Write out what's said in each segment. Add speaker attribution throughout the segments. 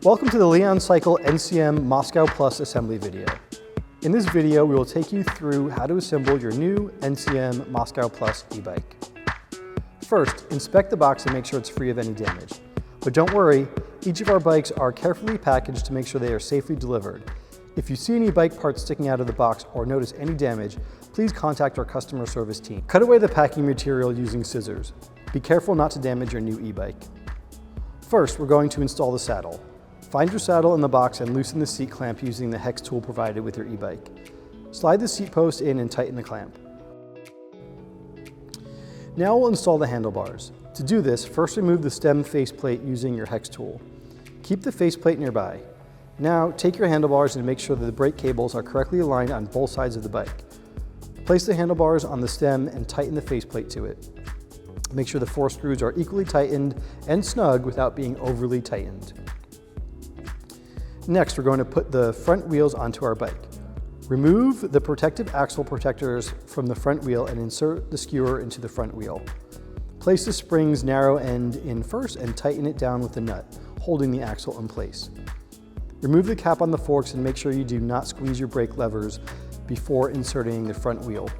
Speaker 1: Welcome to the Leon Cycle NCM Moscow Plus assembly video. In this video, we will take you through how to assemble your new NCM Moscow Plus e-bike. First, inspect the box and make sure it's free of any damage. But don't worry, each of our bikes are carefully packaged to make sure they are safely delivered. If you see any bike parts sticking out of the box or notice any damage, please contact our customer service team. Cut away the packing material using scissors. Be careful not to damage your new e-bike. First, we're going to install the saddle. Find your saddle in the box and loosen the seat clamp using the hex tool provided with your e-bike. Slide the seat post in and tighten the clamp. Now we'll install the handlebars. To do this, first remove the stem faceplate using your hex tool. Keep the faceplate nearby. Now take your handlebars and make sure that the brake cables are correctly aligned on both sides of the bike. Place the handlebars on the stem and tighten the faceplate to it. Make sure the 4 screws are equally tightened and snug without being overly tightened. Next, we're going to put the front wheels onto our bike. Remove the protective axle protectors from the front wheel and insert the skewer into the front wheel. Place the spring's narrow end in first and tighten it down with the nut, holding the axle in place. Remove the cap on the forks and make sure you do not squeeze your brake levers before inserting the front wheel.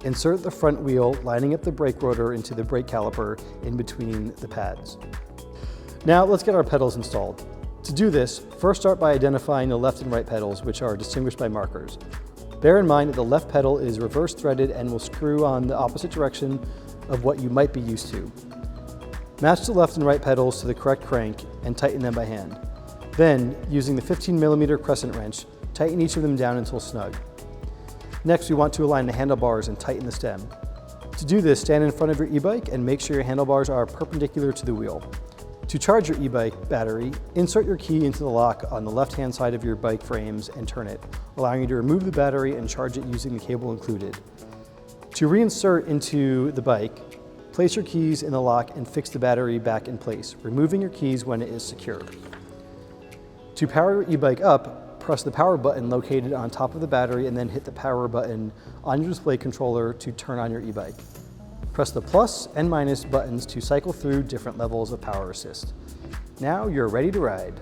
Speaker 1: Insert the front wheel, lining up the brake rotor into the brake caliper in between the pads. Now let's get our pedals installed. To do this, first start by identifying the left and right pedals, which are distinguished by markers. Bear in mind that the left pedal is reverse threaded and will screw on the opposite direction of what you might be used to. Match the left and right pedals to the correct crank and tighten them by hand. Then, using the 15mm crescent wrench, tighten each of them down until snug. Next, we want to align the handlebars and tighten the stem. To do this, stand in front of your e-bike and make sure your handlebars are perpendicular to the wheel. To charge your e-bike battery, insert your key into the lock on the left-hand side of your bike frames and turn it, allowing you to remove the battery and charge it using the cable included. To reinsert into the bike, place your keys in the lock and fix the battery back in place, removing your keys when it is secure. To power your e-bike up, press the power button located on top of the battery and then hit the power button on your display controller to turn on your e-bike. Press the plus and minus buttons to cycle through different levels of power assist. Now you're ready to ride.